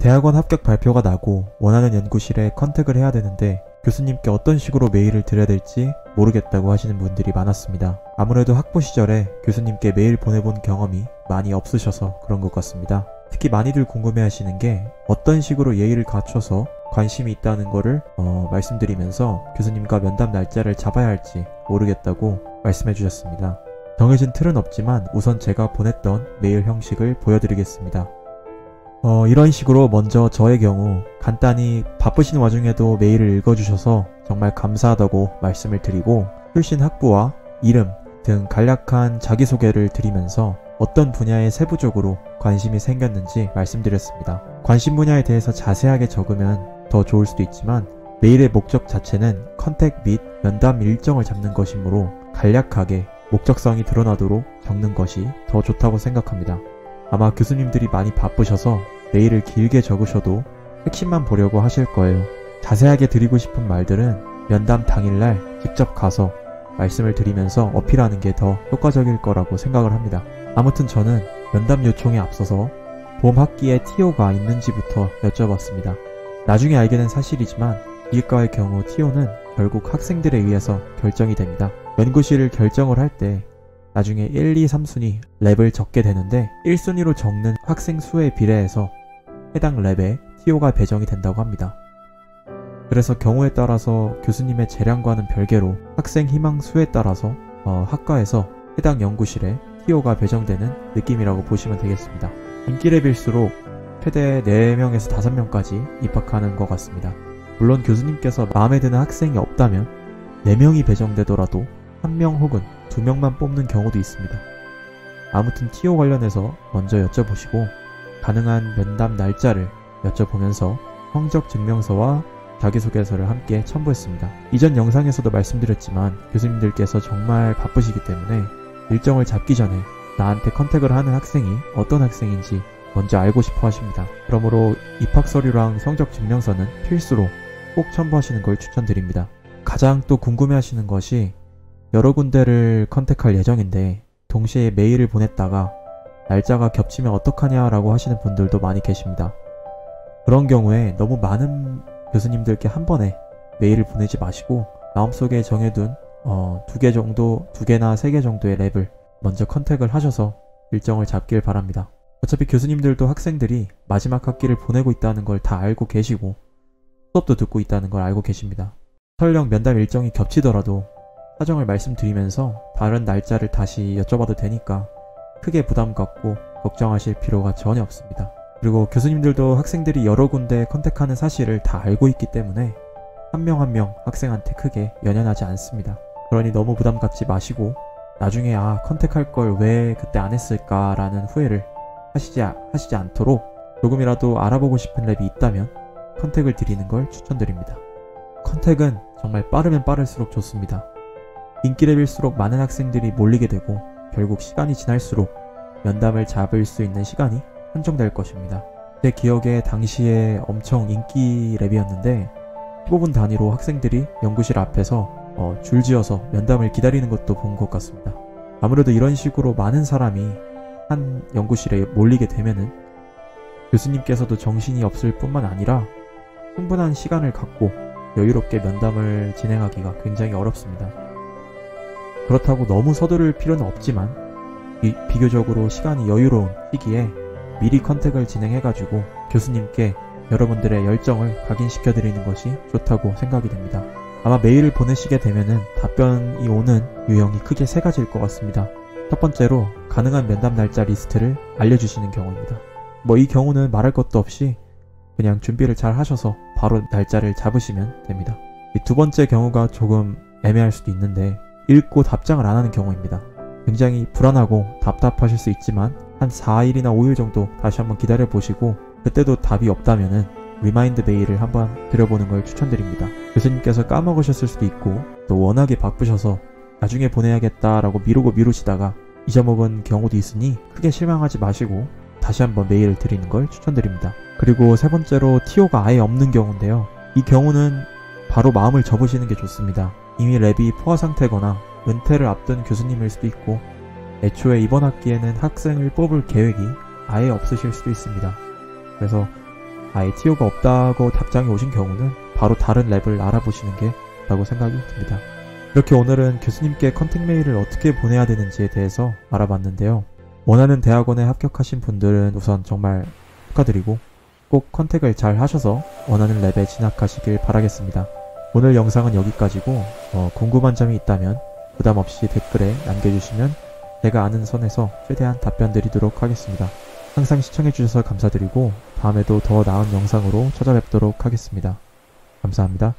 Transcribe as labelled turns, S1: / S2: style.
S1: 대학원 합격 발표가 나고 원하는 연구실에 컨택을 해야 되는데 교수님께 어떤 식으로 메일을 드려야 될지 모르겠다고 하시는 분들이 많았습니다. 아무래도 학부 시절에 교수님께 메일 보내본 경험이 많이 없으셔서 그런 것 같습니다. 특히 많이들 궁금해하시는 게 어떤 식으로 예의를 갖춰서 관심이 있다는 거를 말씀드리면서 교수님과 면담 날짜를 잡아야 할지 모르겠다고 말씀해 주셨습니다. 정해진 틀은 없지만 우선 제가 보냈던 메일 형식을 보여드리겠습니다. 이런 식으로 먼저 저의 경우 간단히 바쁘신 와중에도 메일을 읽어주셔서 정말 감사하다고 말씀을 드리고 출신 학부와 이름 등 간략한 자기소개를 드리면서 어떤 분야에 세부적으로 관심이 생겼는지 말씀드렸습니다. 관심 분야에 대해서 자세하게 적으면 더 좋을 수도 있지만 메일의 목적 자체는 컨택 및 면담 일정을 잡는 것이므로 간략하게 목적성이 드러나도록 적는 것이 더 좋다고 생각합니다. 아마 교수님들이 많이 바쁘셔서 메일을 길게 적으셔도 핵심만 보려고 하실 거예요. 자세하게 드리고 싶은 말들은 면담 당일날 직접 가서 말씀을 드리면서 어필하는 게 더 효과적일 거라고 생각을 합니다. 아무튼 저는 면담 요청에 앞서서 봄 학기에 TO가 있는지부터 여쭤봤습니다. 나중에 알게 된 사실이지만 기획과의 경우 TO는 결국 학생들에 의해서 결정이 됩니다. 연구실을 결정을 할 때 나중에 1, 2, 3순위 랩을 적게 되는데 1순위로 적는 학생 수에 비례해서 해당 랩에 TO가 배정이 된다고 합니다. 그래서 경우에 따라서 교수님의 재량과는 별개로 학생 희망 수에 따라서 학과에서 해당 연구실에 TO가 배정되는 느낌이라고 보시면 되겠습니다. 인기 랩일수록 최대 4명에서 5명까지 입학하는 것 같습니다. 물론 교수님께서 마음에 드는 학생이 없다면 4명이 배정되더라도 1명 혹은 2명만 뽑는 경우도 있습니다. 아무튼 TO 관련해서 먼저 여쭤보시고 가능한 면담 날짜를 여쭤보면서 성적 증명서와 자기소개서를 함께 첨부했습니다. 이전 영상에서도 말씀드렸지만 교수님들께서 정말 바쁘시기 때문에 일정을 잡기 전에 나한테 컨택을 하는 학생이 어떤 학생인지 먼저 알고 싶어 하십니다. 그러므로 입학서류랑 성적 증명서는 필수로 꼭 첨부하시는 걸 추천드립니다. 가장 또 궁금해 하시는 것이 여러 군데를 컨택할 예정인데 동시에 메일을 보냈다가 날짜가 겹치면 어떡하냐라고 하시는 분들도 많이 계십니다. 그런 경우에 너무 많은 교수님들께 한 번에 메일을 보내지 마시고 마음속에 정해둔 2개 정도, 2개나 3개 정도의 랩을 먼저 컨택을 하셔서 일정을 잡길 바랍니다. 어차피 교수님들도 학생들이 마지막 학기를 보내고 있다는 걸 다 알고 계시고 수업도 듣고 있다는 걸 알고 계십니다. 설령 면담 일정이 겹치더라도 사정을 말씀드리면서 다른 날짜를 다시 여쭤봐도 되니까 크게 부담 갖고 걱정하실 필요가 전혀 없습니다. 그리고 교수님들도 학생들이 여러 군데 컨택하는 사실을 다 알고 있기 때문에 한 명 한 명 학생한테 크게 연연하지 않습니다. 그러니 너무 부담 갖지 마시고 나중에 컨택할 걸 왜 그때 안 했을까 라는 후회를 하시지 않도록 조금이라도 알아보고 싶은 랩이 있다면 컨택을 드리는 걸 추천드립니다. 컨택은 정말 빠르면 빠를수록 좋습니다. 인기 랩일수록 많은 학생들이 몰리게 되고 결국 시간이 지날수록 면담을 잡을 수 있는 시간이 한정될 것입니다. 제 기억에 당시에 엄청 인기 랩이었는데 15분 단위로 학생들이 연구실 앞에서 줄지어서 면담을 기다리는 것도 본 것 같습니다. 아무래도 이런 식으로 많은 사람이 한 연구실에 몰리게 되면은 교수님께서도 정신이 없을 뿐만 아니라 충분한 시간을 갖고 여유롭게 면담을 진행하기가 굉장히 어렵습니다. 그렇다고 너무 서두를 필요는 없지만 비교적으로 시간이 여유로운 시기에 미리 컨택을 진행해가지고 교수님께 여러분들의 열정을 각인시켜드리는 것이 좋다고 생각이 됩니다. 아마 메일을 보내시게 되면은 답변이 오는 유형이 크게 3가지일 것 같습니다. 첫 번째로 가능한 면담 날짜 리스트를 알려주시는 경우입니다. 이 경우는 말할 것도 없이 그냥 준비를 잘 하셔서 바로 날짜를 잡으시면 됩니다. 이 두 번째 경우가 조금 애매할 수도 있는데 읽고 답장을 안 하는 경우입니다. 굉장히 불안하고 답답하실 수 있지만 한 4일이나 5일 정도 다시 한번 기다려 보시고 그때도 답이 없다면은 리마인드 메일을 한번 드려보는 걸 추천드립니다. 교수님께서 까먹으셨을 수도 있고 또 워낙에 바쁘셔서 나중에 보내야겠다라고 미루시다가 잊어먹은 경우도 있으니 크게 실망하지 마시고 다시 한번 메일을 드리는 걸 추천드립니다. 그리고 세 번째로 TO가 아예 없는 경우인데요. 이 경우는 바로 마음을 접으시는 게 좋습니다. 이미 랩이 포화 상태거나 은퇴를 앞둔 교수님일 수도 있고 애초에 이번 학기에는 학생을 뽑을 계획이 아예 없으실 수도 있습니다. 그래서 아예 티오가 없다고 답장이 오신 경우는 바로 다른 랩을 알아보시는 게 라고 생각이 듭니다. 이렇게 오늘은 교수님께 컨택 메일을 어떻게 보내야 되는지에 대해서 알아봤는데요. 원하는 대학원에 합격하신 분들은 우선 정말 축하드리고 꼭 컨택을 잘 하셔서 원하는 랩에 진학하시길 바라겠습니다. 오늘 영상은 여기까지고 궁금한 점이 있다면 부담 없이 댓글에 남겨주시면 제가 아는 선에서 최대한 답변 드리도록 하겠습니다. 항상 시청해주셔서 감사드리고 다음에도 더 나은 영상으로 찾아뵙도록 하겠습니다. 감사합니다.